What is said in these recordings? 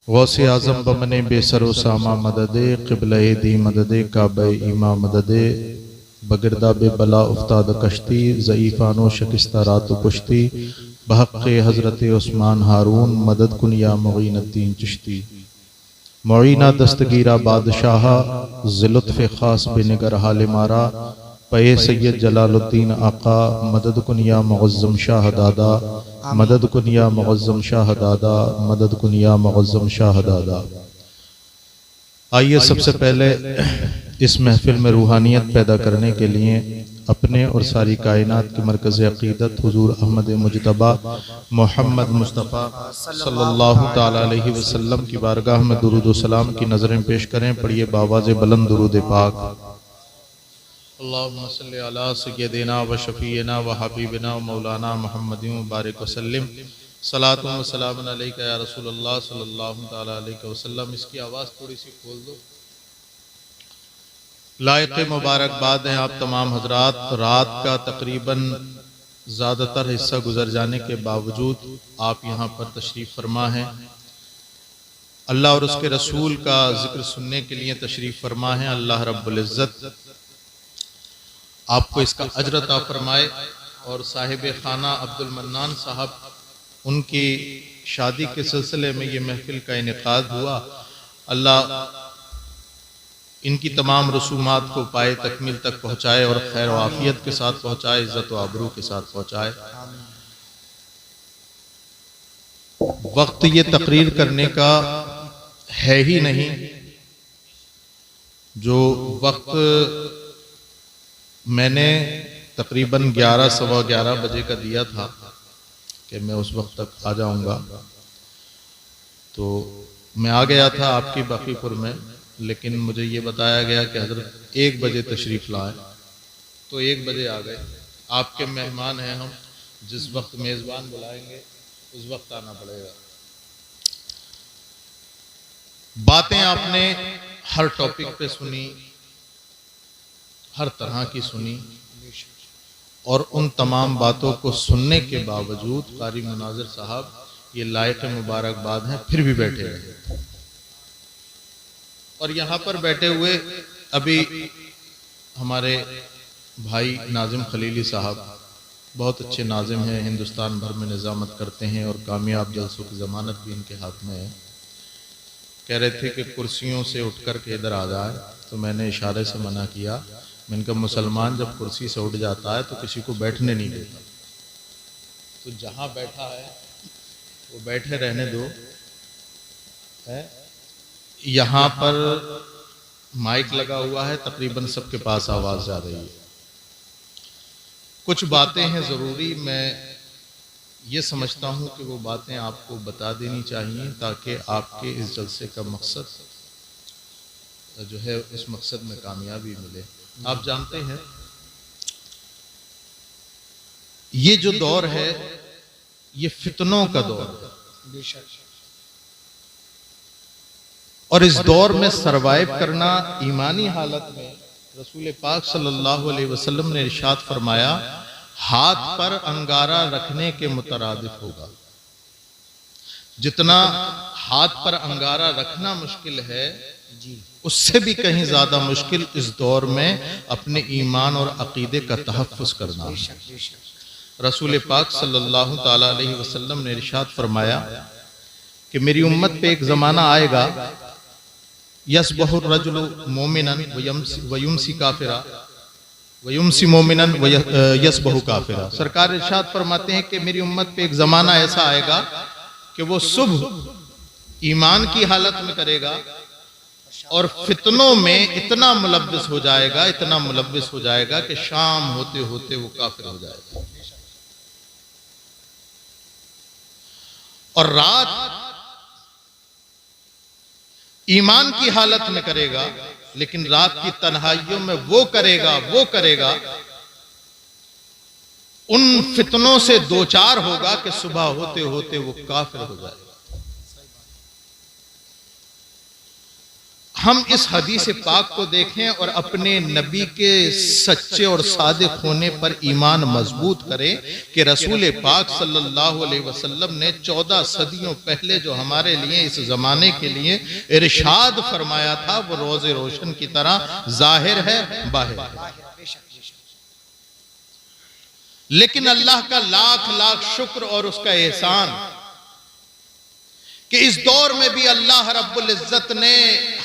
गौसे आज़म बमने बेसरो सामा मददे क़िबले दी मददे काबे इमा मददे बगिरदा बे बला उफ्ताद कश्ती ज़ईफ़ानो शिकस्ता रात कुश्ती बहक़ हज़रत उस्मान हारून मदद कुन या मुईनुद्दीन चिश्ती मुईना दस्तगीरा बादशाह ज़िलुत्फ़ ख़ास बेनिगर हाल मारा पे सैयद जलालुद्दीन आका मदद कुन या मुअज़्ज़म शाह दादा मदद कुन या मुअज़्ज़म शाह दादा मदद कुन या मुअज़्ज़म शाह दादा। आइए सबसे पहले इस महफिल में रूहानियत पैदा करने के लिए अपने और सारी कायनात की मरकज़ अक़ीदत हुज़ूर अहमद मुज्तबा मोहम्मद मुस्तफ़ा सल्लल्लाहु ताला अलैहि वसल्लम की बारगाह में दुरूद व सलाम की नज़रें पेश करें। पढ़िए बावाज़ बुलंद दुरूद पाक। अल्लाहुम्मा सल्लि अला सय्यदिना व शफ़ीना व हबीबिना व मौलाना मुहम्मदिन व बारिक वसल्लिम सलातुन व सलामुन अलैका या रसूलल्लाह सल्लल्लाहु ताला अलैहि वसल्लम। इसकी आवाज़ थोड़ी सी खोल दो। लायक मुबारकबाद हैं आप तमाम हजरात। रात का तकरीबन ज़्यादातर हिस्सा गुजर जाने के बावजूद आप यहाँ पर तशरीफ़ फरमा हैं। अल्लाह और उसके रसूल का जिक्र सुनने के लिए तशरीफ़ फरमा है। अल्लाह रब्बुल इज़्ज़त आपको इसका अजर अता फरमाए। और साहिब खाना अब्दुल मन्नान साहब, उनकी शादी के सिलसिले में ये महफिल का इनेकाद हुआ। अल्लाह इनकी तमाम रसूमात को पाए तकमील तक पहुँचाए और खैर आफियत के साथ पहुँचाए, इज़्ज़त व आबरू के साथ पहुँचाए। वक्त ये तकरीर करने का है ही नहीं। जो वक्त मैंने तकरीबन 11 सवा 11 बजे का दिया था कि मैं उस वक्त तक आ जाऊंगा, तो मैं आ गया था आपकी बकीपुर में, लेकिन मुझे ये बताया गया कि हज़रत 1 बजे तशरीफ़ लाए, तो 1 बजे आ गए। आपके मेहमान हैं हम, जिस वक्त मेज़बान बुलाएंगे उस वक्त आना पड़ेगा। बातें आपने हर टॉपिक पे सुनी, हर तरह की सुनी, और उन तमाम बातों को सुनने के बावजूद कारी मुनाज़िर साहब ये लायक मुबारकबाद हैं, फिर भी बैठे रहे। और यहाँ पर बैठे हुए अभी हमारे भाई नाजिम खलीली साहब बहुत अच्छे नाजिम हैं, हिंदुस्तान भर में निज़ामत करते हैं और कामयाब जलसों की ज़मानत भी इनके हाथ में है। कह रहे थे कि कुर्सियों से उठ कर के इधर आ जाए, तो मैंने इशारे से मना किया। मैंने कहा मुसलमान जब कुर्सी से उठ जाता है तो किसी को बैठने नहीं देता, तो जहाँ बैठा है वो बैठे रहने दो। है यहाँ पर माइक लगा हुआ है, तकरीबन सबके पास आवाज़ जा रही है। कुछ बातें हैं ज़रूरी, मैं ये समझता हूँ कि वो बातें आपको बता देनी चाहिए ताकि आपके इस जलसे का मकसद जो है उस मकसद में कामयाबी मिले। आप जानते हैं ये जो दौर है ये फितनों का दौर है, और इस दौर में सरवाइव करना ईमानी हालत में रसूल पाक सल्लल्लाहु अलैहि वसल्लम ने इरशाद फरमाया, हाथ पर अंगारा रखने के मुतरादिफ होगा। जितना हाथ पर अंगारा रखना मुश्किल है, उससे भी कहीं ज्यादा मुश्किल इस दौर में अपने ईमान और अकीदे का तहफ़्फ़ुज़ करना है। रसूल पाक सल्लल्लाहु ताला अलैहि वसल्लम ने इरशाद फरमाया कि मेरी उम्मत पे एक ज़माना आएगा, यस्बहुर रजुलु मोमिनन व युमसी काफिरा व युमसी मोमिनन व यस्बहु काफिरा। सरकार इरशाद फरमाते हैं कि मेरी उम्मत पे एक ज़माना ऐसा आएगा कि वो सुबह ईमान की हालत में करेगा और फितनों में इतना मुलव्विस हो जाएगा, इतना मुलव्विस हो जाएगा कि शाम होते होते वो काफिर हो जाएगा। और रात ईमान की हालत में करेगा, लेकिन रात की तन्हाइयों में वो करेगा उन फितनों से दो चार होगा कि सुबह होते होते वो काफिर हो जाएगा। हम इस हदीस पाक को देखें और अपने नबी के सच्चे और सादिक होने पर ईमान मजबूत करें कि रसूल पाक सल्लल्लाहु अलैहि वसल्लम ने 14 सदियों पहले जो हमारे लिए इस जमाने के लिए इरशाद फरमाया था वो रोज़े रोशन की तरह जाहिर है, बाहिर है। लेकिन अल्लाह का लाख लाख शुक्र और उसका एहसान कि इस दौर में भी अल्लाह रब्बुल इज्जत ने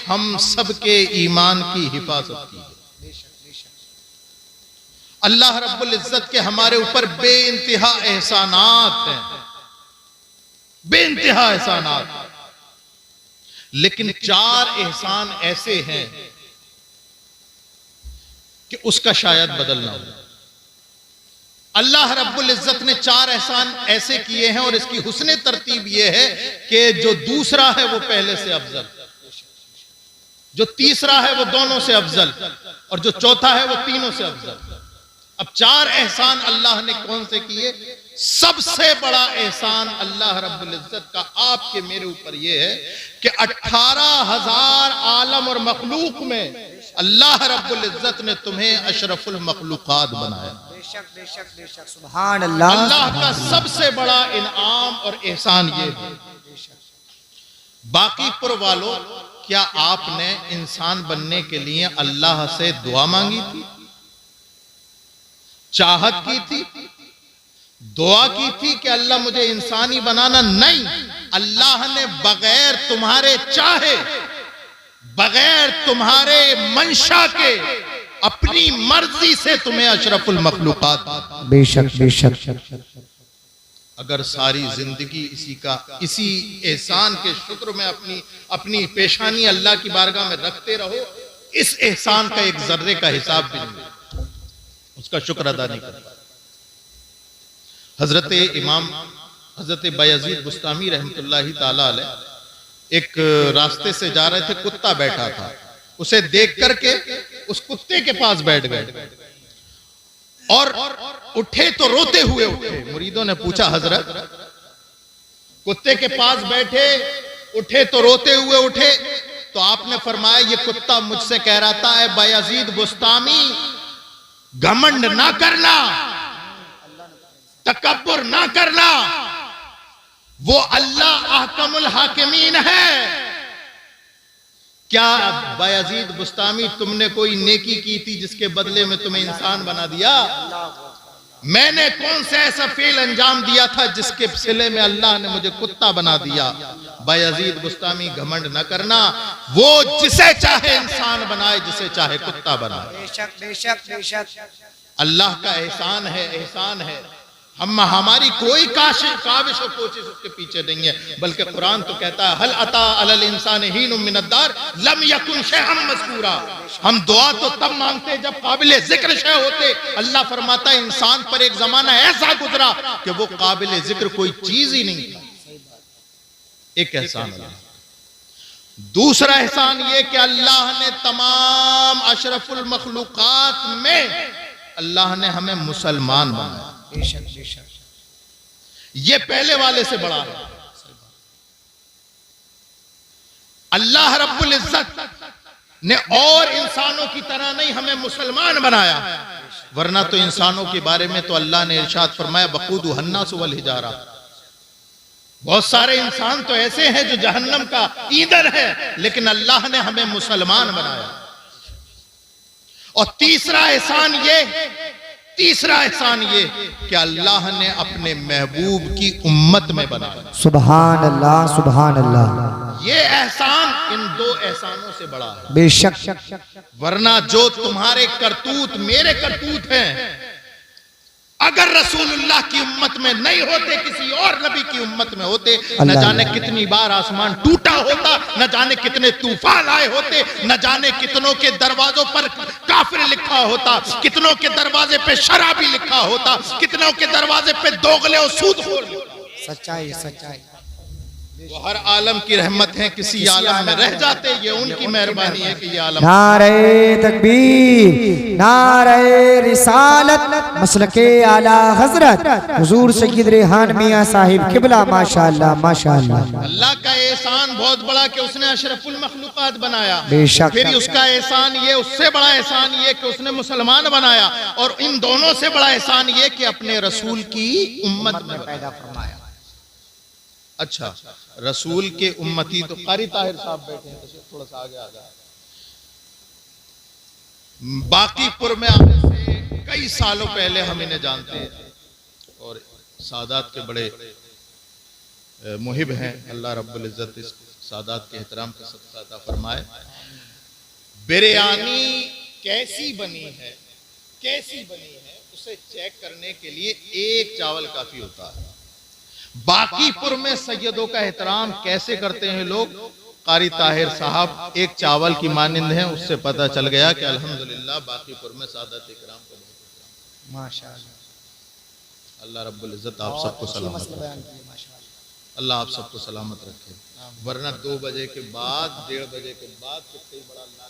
हम सब के ईमान की हिफाजत की है। अल्लाह रब्बुल इज्जत के हमारे ऊपर बेइंतहा एहसानात हैं, बेइंतहा एहसानात। लेकिन 4 एहसान ऐसे हैं कि उसका शायद बदलना हो। अल्लाह रब्बुल इज्जत ने 4 एहसान ऐसे किए हैं और इसकी हुस्ने तरतीब यह है कि जो दूसरा है वो पहले से अफजल, जो तीसरा है वो दोनों से अफजल, और जो चौथा है वो तीनों से अफजल। अब 4 एहसान अल्लाह ने कौन से किए? सबसे बड़ा एहसान अल्लाह रब्बुल इज्जत का आपके मेरे ऊपर यह है कि 18,000 आलम और मखलूक में अल्लाह रब्बुल इज्जत ने तुम्हें अशरफुल मखलूकात बनाया। बेशक बेशक बेशक, सुभान अल्लाह। अल्लाह का सबसे बड़ा इनाम और एहसान ये है। बाकी पुर वालों, क्या आपने इंसान बनने के लिए अल्लाह से दुआ मांगी थी, चाहत की थी, दुआ की थी कि अल्लाह मुझे इंसान ही बनाना? नहीं, अल्लाह ने बगैर तुम्हारे चाहे, बगैर तुम्हारे मंशा के अपनी मर्जी से तुम्हें अशरफुल मखलूकात। बेशक बेशक। अगर सारी जिंदगी इसी एहसान के शुक्र में अपनी पेशानी अल्लाह की बारगाह में रखते रहो, इस एहसान का एक जर्रे का हिसाब भी नहीं, उसका शुक्र अदा नहीं करता। हजरत बायजीद बुस्तामी रहमतुल्लाहि ताला अलैह एक रास्ते से जा रहे थे, कुत्ता बैठा था, उसे देख करके उस कुत्ते के पास बैठ गए और उठे तो रोते हुए उठे। मुरीदों ने पूछा, हजरत कुत्ते के पास बैठे, उठे तो रोते हुए उठे? तो आपने फरमाया, ये कुत्ता मुझसे कह रहा था, ऐ बायजीद बुस्तामी, घमंड ना करना, तकब्बुर ना करना, वो अल्लाह अहकमुल हाकिमीन है। क्या बायजीद बुस्तामी तुमने कोई नेकी की थी जिसके बदले में तुम्हें इंसान बना दिया? मैंने कौन सा ऐसा फेल अंजाम दिया था जिसके सिले में अल्लाह ने मुझे कुत्ता बना दिया? बायजीद बुस्तामी, घमंड न करना, वो जिसे चाहे इंसान बनाए, जिसे चाहे कुत्ता बनाए। बेशक बेशक बेशक, अल्लाह का एहसान है, एहसान है। हमारी कोई काविश और कोशिश उसके पीछे नहीं है, बल्कि कुरान तो कहता है, हल अता अलल इंसान हीनुम मिनद्दार लम यकुन शैअन मज़कूरा। हम दुआ तो तब मांगते जब काबिल जिक्र शै होते। अल्लाह फरमाता है, इंसान पर एक जमाना ऐसा गुजरा कि वो काबिल जिक्र कोई चीज ही नहीं था। एक एहसान है। दूसरा एहसान ये कि अल्लाह ने तमाम अशरफुल मखलूकात में अल्लाह ने हमें मुसलमान बनाया। बेशक बेशक, ये पहले वाले से बड़ा है। अल्लाह रब्बुल इज्जत ने और इंसानों की तरह नहीं हमें मुसलमान बनाया, वरना तो इंसानों के बारे में तो अल्लाह ने इरशाद फरमाया, वक़ूदु हन्नासु वल हिजारा। बहुत सारे इंसान तो ऐसे हैं जो जहन्नम का ईंधन है, लेकिन अल्लाह ने हमें मुसलमान बनाया। और तीसरा एहसान ये कि अल्लाह ने अपने महबूब की उम्मत में बनाया। सुभान अल्लाह सुभान अल्लाह। ये एहसान इन 2 एहसानों से बड़ा है। बेशक, वरना जो तुम्हारे करतूत मेरे करतूत हैं, अगर रसूलुल्लाह की उम्मत में नहीं होते, किसी और नबी की उम्मत में होते, न जाने कितनी बार आसमान टूटा होता, न जाने कितने तूफान आए होते, न जाने कितनों के दरवाजों पर काफिर लिखा होता, कितनों के दरवाजे पे शराबी लिखा होता, कितनों के दरवाजे पे दोगले और सूदखोर। सच्चाई सच्चाई। वो हर आलम की रहमत है, किसी आलम में रह जाते, ये उनकी मेहरबानी है कि ये आलम। नारे तकबीर, नारे रिसालत, मसलके आला हजरत हुजूर सैयद रेहान मियां साहिब किबला, माशाअल्लाह माशाअल्लाह। अल्लाह का एहसान बहुत बड़ा कि उसने अशरफुल मखलूकात बनाया। बेशक। फिर उसका एहसान ये, उससे बड़ा एहसान ये कि उसने मुसलमान बनाया, और इन दोनों से बड़ा एहसान ये कि अपने रसूल की उम्मत में पैदा फरमाया। अच्छा, रसूल के उम्मती तो कारी ताहिर साहब बैठे हैं, तो थोड़ा सा आगे आ जाए। बाकीपुर में आने से कई सालों पहले हम इन्हें जानते हैं और सादात के बड़े मुहिब हैं। अल्लाह रब्बुल इज्जत इस सादात के एहतराम का सदका अता फरमाए। बिरयानी कैसी बनी है, कैसी बनी है, उसे चेक करने के लिए एक चावल काफी होता है। बाकीपुर में सैयदों का एहतराम कैसे करते हैं लोग, कारी ताहिर साहब एक चावल की मानिंद हैं, उससे पता चल गया कि अल्हम्दुलिल्लाह बाकीपुर में सादत इकराम को बहुत माशाअल्लाह। अल्लाह रब्बुल इज्जत आप सबको सलामत रखे, अल्लाह आप सबको सलामत रखे। वरना 2 बजे के बाद, 1:30 बजे के बाद कितनी बड़ा अल्लाह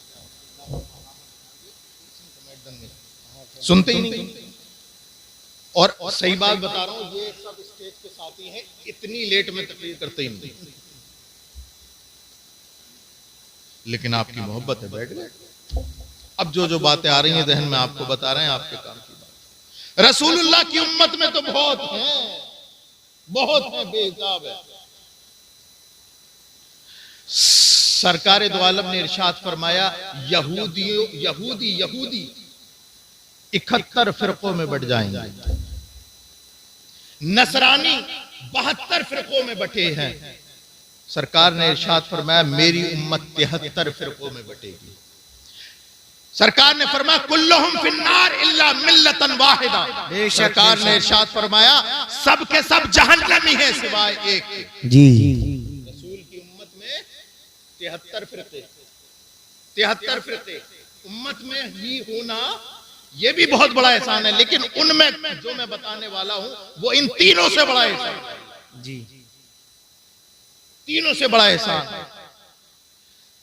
सुनते ही नहीं। और सही बात बता रहा हूं, ये सब स्टेज के साथी हैं, इतनी लेट में तकरीर करते ही नहीं, लेकिन आपकी मोहब्बत है, बैठ गए। अब जो बातें आ रही हैं जहन में, आपको बता रहे हैं, आपके काम की बात। रसूलुल्लाह की उम्मत में तो बहुत हैं, बहुत हैं, बेहिसाब है। सरकार दो आलम ने इरशाद फरमाया, यहूदी 71 फिरकों में बढ़ जाएंगे, नसरानी 72 फिरकों में बटे हैं। सरकार ने इरशाद फरमाया, मेरी उम्मत 73 फिरकों में बटेगी। सरकार ने फरमाया, कुल्लुहुम फिन्नार इल्ला मिल्लतन वाहिदा। सरकार ने इरशाद फरमाया, सब के सब जहन्नमी है सिवाय एक के। जी, रसूल की उम्मत में 73 फिरके, 73 फिरके उम्मत में ही होना, ये भी बहुत बड़ा एहसान है। लेकिन उनमें जो मैं बताने वाला हूं, वो इन तीनों से बड़ा एहसान है। जी, तीनों से बड़ा एहसान।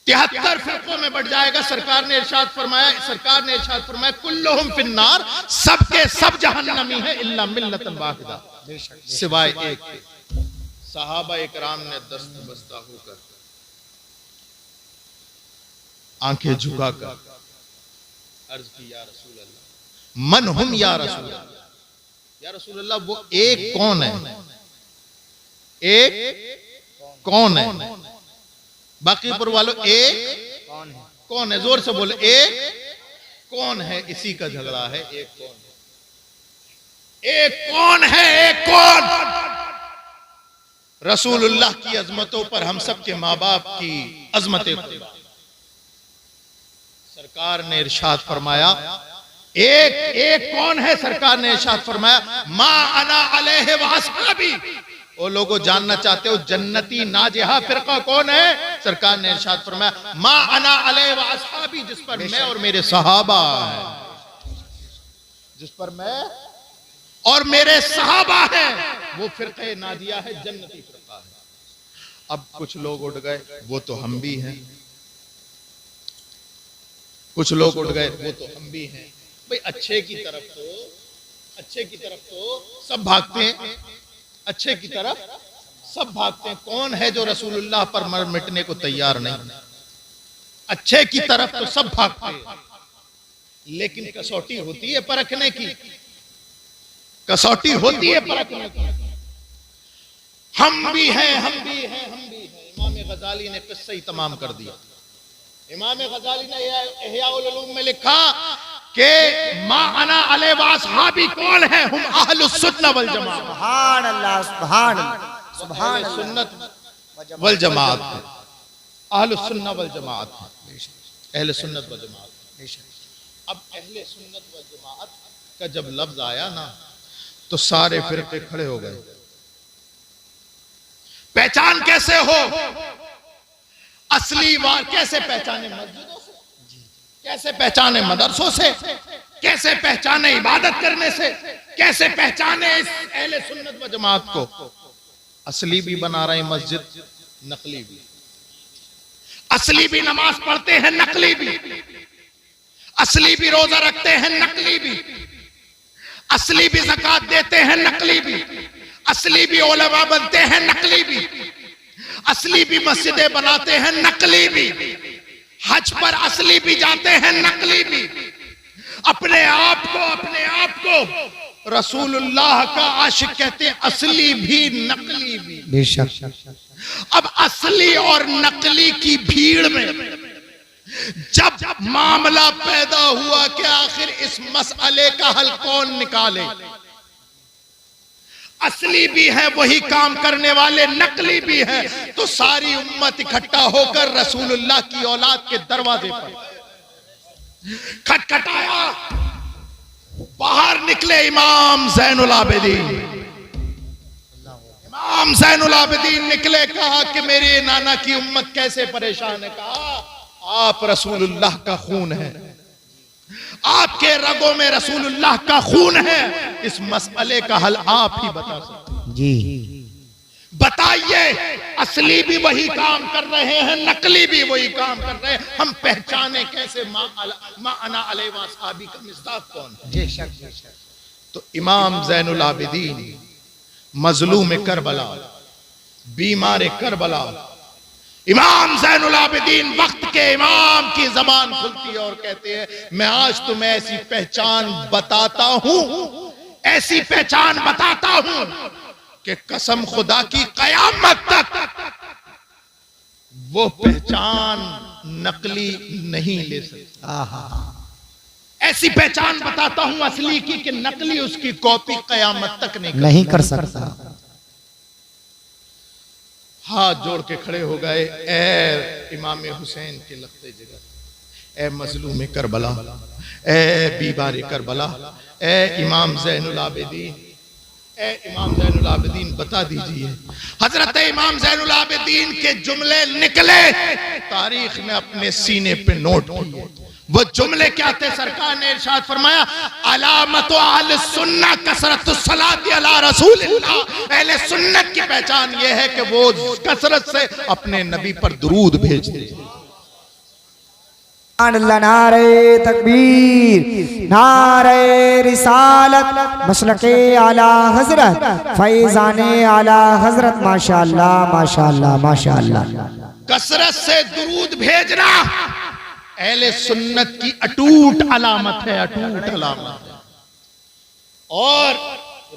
73 फिरकों में बढ़ जाएगा। सरकार ने इरशाद फरमाया, कुल्लुहुम फिन्नार, सबके सब जहन्नमी है, इल्ला मिल्लतन वाहिदा, सिवाय एक के। सहाबा इकराम ने दस्त बस्ता होकर, आंखें झुकाकर अर्ज की, या रसूल अल्लाह, मन हुम या रसूल अल्लाह, या रसूल अल्लाह वो एक कौन है, एक कौन है? बाकीपुर वालों, एक कौन है? जोर से बोले, एक कौन है? इसी का झगड़ा है, एक कौन है, एक कौन है, एक कौन? रसूलुल्लाह की अजमतों पर हम सब के माँ बाप की अजमतें। सरकार ने इरशाद फरमाया, एक कौन है? सरकार ने इरशाद फरमाया, मा अना अलैहि व अस्हाबी। वो लोगों जानना चाहते हो जन्नती नाजिहा फिरका कौन है? सरकार ने इरशाद फरमाया, मा अना अलैहि व अस्हाबी, जिस पर मैं और मेरे सहाबा हैं, जिस पर मैं और मेरे सहाबा हैं, वो फिरके नाजिया है, जन्नती फिरका है। अब कुछ लोग उठ गए, वो तो हम भी हैं। कुछ लोग उठ गए, वो तो हम भी हैं। भाई अच्छे की तरफ तो सब भागते हैं, अच्छे की तरफ सब भागते हैं। कौन है जो रसूलुल्लाह पर मर मिटने को तैयार नहीं? अच्छे की तरफ तो सब भागते हैं, लेकिन कसौटी होती है परखने की, कसौटी होती है परखने की। हम भी हैं, हम भी हैं, हम भी हैं। इमाम गजाली ने किस्सा ही तमाम कर दिया। इमाम गजाली ने इह्या उल उलूम में लिखा कि मा अना अलैहि व अस्हाबी कौन है? हम अहलुस सुन्नह वल जमात। सुभान अल्लाह, सुभान अल्लाह, सुभान सुन्नत वल जमात, अहलुस सुन्नह वल जमात, अहले सुन्नत वल जमात। अब अहले सुन्नत वल जमात का जब लफ्ज आया ना, तो सारे फिरके खड़े हो गए। पहचान कैसे हो? असली वार कैसे पहचाने? मस्जिदों से, कैसे पहचाने? मदरसों से, कैसे पहचाने? इबादत करने से, कैसे पहचाने इस अहले सुन्नत व जमात को? असली भी बना रहे मस्जिद, नकली भी। असली भी नमाज पढ़ते हैं, नकली भी। असली भी रोजा रखते हैं, नकली भी। असली भी ज़कात देते हैं, नकली भी। असली भी उलमा बनते हैं, नकली भी। असली भी मस्जिदें बनाते हैं, नकली भी। हज पर असली भी जाते हैं, नकली भी। अपने आप को रसूलुल्लाह का आशिक कहते हैं, असली भी नकली भी। बेशक। अब असली और नकली की भीड़ में जब मामला पैदा हुआ कि आखिर इस मसले का हल कौन निकाले, असली भी है वही काम करने वाले, नकली भी है, तो सारी उम्मत इकट्ठा होकर रसूलुल्लाह की औलाद के दरवाजे पर खटखटाया। बाहर निकले इमाम ज़ैनुल आबिदीन। इमाम ज़ैनुल आबिदीन निकले, कहा कि मेरे नाना की उम्मत कैसे परेशान है। कहा आप रसूलुल्लाह का खून है, आपके रगों में रसूलुल्लाह का खून है, इस मसले का हल आप ही बता सकते जी। बताइए, असली भी वही काम कर रहे हैं, नकली भी वही काम कर रहे हैं, हम पहचाने कैसे मा अना अलैहि व अस्हाबी का मिस्दाक कौन है? तो इमाम ज़ैनुल आबिदीन मजलूम करबला, बीमार करबला, इमाम ज़ैनुल आबिदीन वक्त के इमाम की जबान खुलती है और कहते हैं, मैं आज तुम्हें ऐसी पहचान बताता हूं, ऐसी पहचान बताता हूं कि कसम खुदा की कयामत तक वो पहचान नकली नहीं ले सकती। ऐसी पहचान बताता हूं असली की कि नकली उसकी कॉपी कयामत तक नहीं कर सकता। हाथ जोड़ के खड़े हो गए, ए इमाम हुसैन के लगते जिगर, ए मजलूम करबला, ए बीमार करबला, ए इमाम ज़ैनुल आबिदीन, ए इमाम ज़ैनुल आबिदीन बता दीजिए। हजरत इमाम ज़ैनुल आबिदीन के जुमले निकले, तारीख ने अपने सीने पे नोट किए। वो जुमले क्या थे? सरकार ने इरशाद फरमाया, अलामत अहले सुन्नह कसरतुस सलाति अला रसूलिल्लाह। अहले सुन्नत की पहचान ये है कि वो कसरत से अपने नबी पर दुरूद भेजते हैं। नारे तकबीर, नारे रिसालत, मसलके आला हजरत, फैजाने आला हजरत। माशाअल्लाह माशाअल्लाह माशाअल्लाह। कसरत से दुरूद भेजना अहले सुन्नत की अटूट अलामत है, अटूट अलामत है। और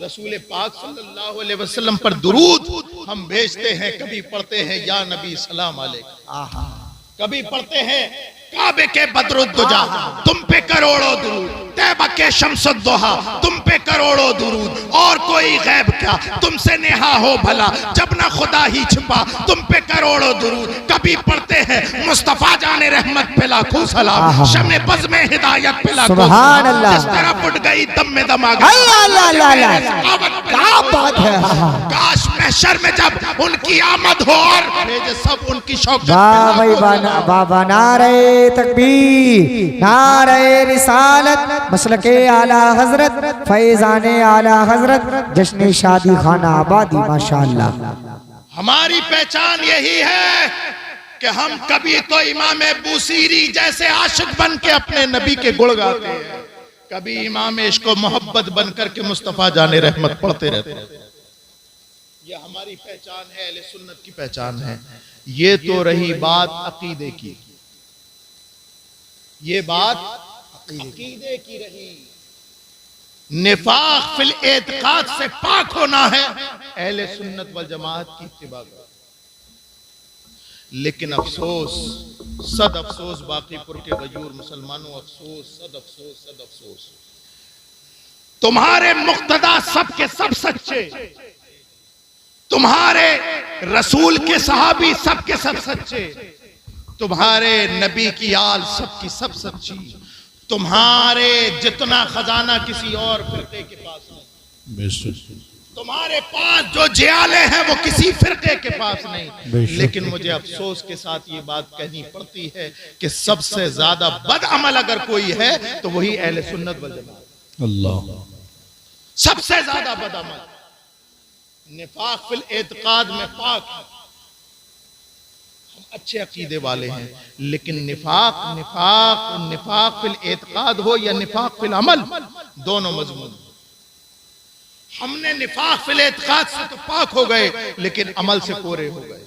रसूल पाक सल्लल्लाहु अलैहि वसल्लम पर दुरूद हम भेजते हैं, कभी पढ़ते हैं या नबी सलाम अलैकुम, कभी पढ़ते हैं काबे के बदरुद्दुजा तुम पे करोड़ों दुरूद, तैबा के शम्सुद्दुहा तुम पे करोड़ों दुरूद, और कोई गैब क्या तुमसे नेहा हो भला, जब ना खुदा ही छिपा तुम पे करोड़ों दुरूद। कभी पढ़ते हैं मुस्तफा जाने रहमत पे लाखों सलाम, शमे बज़ में हिदायत पे लाखों सुभान अल्लाह। जिस तरह उठ गई दम में दम आ गया। क्या बात है। काश महशर में जब उनकी आमद हो और भेजे सब उनकी शौकत। बाबा नारे तकबीर, नारे रिसालत, मसलके आला हजरत, फैजाने आला हजरत, जश्न शादी खाना आबादी। माशाअल्लाह। हमारी पहचान यही है कि हम कभी तो इमाम बूसीरी जैसे आशिक बन के अपने नबी के गुण गाते हैं, कभी इमाम इश्क व मोहब्बत बन करके मुस्तफा जाने रहमत पढ़ते रहते हैं। यह हमारी पहचान है, अहले सुन्नत की पहचान है। ये तो रही बात अकीदे की, ये बात अकीदे की रही। निफाक फिल एतकाद से पाक होना है, अहले सुन्नत वल जमात की इत्तिबा करो। लेकिन अफसोस, सद अफसोस, बाकीपुर के गयूर मुसलमानों, अफसोस, सद अफसोस, सद अफसोस, तुम्हारे मुक्तदा सब के सब सच्चे, तुम्हारे रसूल के सहाबी सब के सब सच्चे, तुम्हारे नबी की आल सब की सब सच्ची, तुम्हारे जितना खजाना किसी और फिरके के पास नहीं, तुम्हारे पास जो जियाले हैं वो किसी फिरके के पास नहीं। लेकिन मुझे अफसोस के साथ ये बात कहनी पड़ती है कि सबसे ज्यादा बदअमल अगर कोई है तो वही अहले सुन्नत वल जमात। अल्लाह। सबसे ज्यादा बदअमल, निफाक फिल एतकाद में पाक है, अच्छे अकीदे वाले हैं, लेकिन निफाक फिल एतकाद हो या निफाक फिल अमल, दोनों मजमून। हमने निफाक फिल एतकाद से तो पाक हो गए, लेकिन अमल से कोरे हो गए।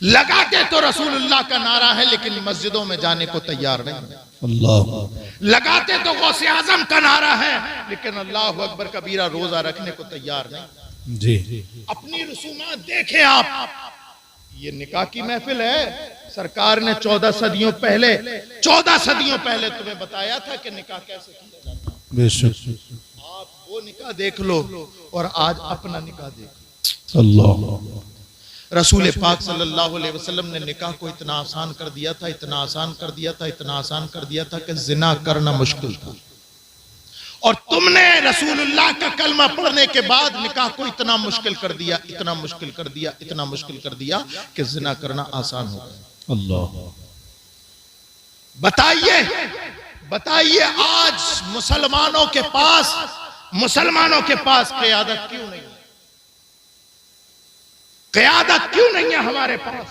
लगाते तो रसूलुल्लाह का नारा है, लेकिन मस्जिदों में जाने को तैयार नहीं। अल्लाह। लगाते तो गौसे आजम का नारा है, लेकिन अल्लाह अकबर कबीरा रोजा रखने को तैयार नहीं। जी। अपनी रसूमात देखें आप, ये निकाह की महफिल है। सरकार ने 14 सदियों पहले तुम्हें बताया था कि निकाह कैसे किया जाता है। बेशक। आप वो निकाह देख लो और आज अपना निकाह देखो। अल्लाह। रसूल पाक सल्लल्लाहु अलैहि वसल्लम ने निकाह को इतना आसान कर दिया था, इतना आसान कर दिया था, इतना आसान कर दिया था कि जिना करना मुश्किल था। और तुमने रसूलुल्लाह का कलमा पढ़ने के बाद निकाह को इतना मुश्किल कर दिया, इतना मुश्किल कर दिया, इतना मुश्किल कर दिया कि जिना करना आसान हो गया। अल्लाह। बताइए आज मुसलमानों के पास क़यादत क्यों नहीं है? क़यादत क्यों नहीं है हमारे पास?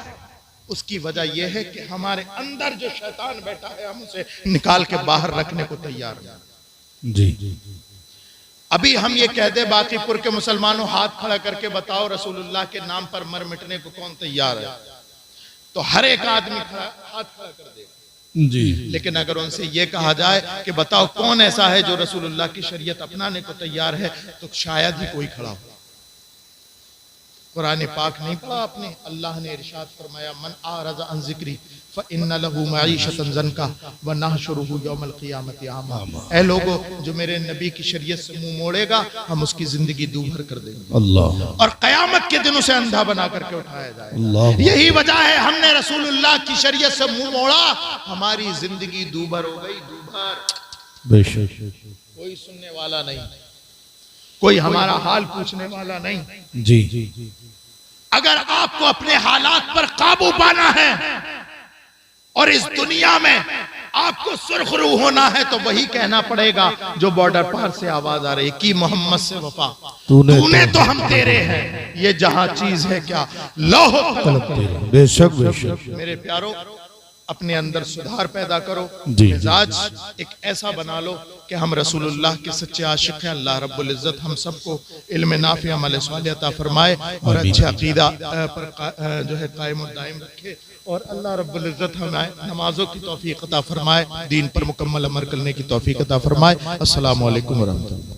उसकी वजह यह है कि हमारे अंदर जो शैतान बैठा है, हम उसे निकाल के बाहर रखने को तैयार हैं। जी। अभी हम ये कह दे बाकीपुर के मुसलमानों, हाथ खड़ा करके बताओ रसूलुल्लाह के नाम पर मर मिटने को कौन तैयार है? तो हर एक आदमी हाथ खड़ा कर देगा। जी। लेकिन अगर उनसे ये कहा जाए कि बताओ कौन ऐसा है जो रसूलुल्लाह की शरीयत अपनाने को तैयार है, तो शायद ही कोई खड़ा हो। कुरान पाक नहीं पढ़ा आपने? अल्लाह ने इरशाद फरमाया, मन आरज़ अन ज़िक्री फ़इन्न लहू मईशतन ज़नका व नहशुरुहु यौमल क़ियामति आमा। ऐ लोगो, जो मेरे नबी की शरीयत से मुंह मोड़ेगा, हम उसकी जिंदगी दूभर कर देंगे। अल्लाह। और क़यामत के दिन उसे अंधा बना करके उठाया जाएगा। अल्लाह। यही वजह है हमने रसूलुल्लाह की शरीयत से मुंह मोड़ा, हमारी जिंदगी दूभर हो गई, दूभर। बेशक। कोई सुनने वाला नहीं, कोई हमारा हाल पूछने वाला नहीं। जी। अगर आपको अपने हालात पर काबू पाना है और इस दुनिया में आपको सुरखरू होना है, तो वही कहना पड़ेगा जो बॉर्डर पार से आवाज आ रही कि मोहम्मद से वफा तूने तो हम तेरे हैं, ये जहां चीज है क्या लौह तलब तेरा। बेशक बेशक। मेरे प्यारो, अपने अंदर सुधार पैदा करो, जी। मिजाज एक ऐसा बना लो कि हम रसूलुल्लाह के सच्चे आशिक हैं। अल्लाह रब्बुल इज्जत हम सबको इल्म नाफी अमल सालिह अता फरमाए और अच्छे अकीदा पर जो है कायम और दायम रखे, और अल्लाह रब्बुल इज्जत हमें नमाजों की तौफीक अता फरमाए, दीन पर मुकम्मल अमल करने की तौफीक अता फरमाए। अस्सलामु अलैकुम व रहमतुल्लाह।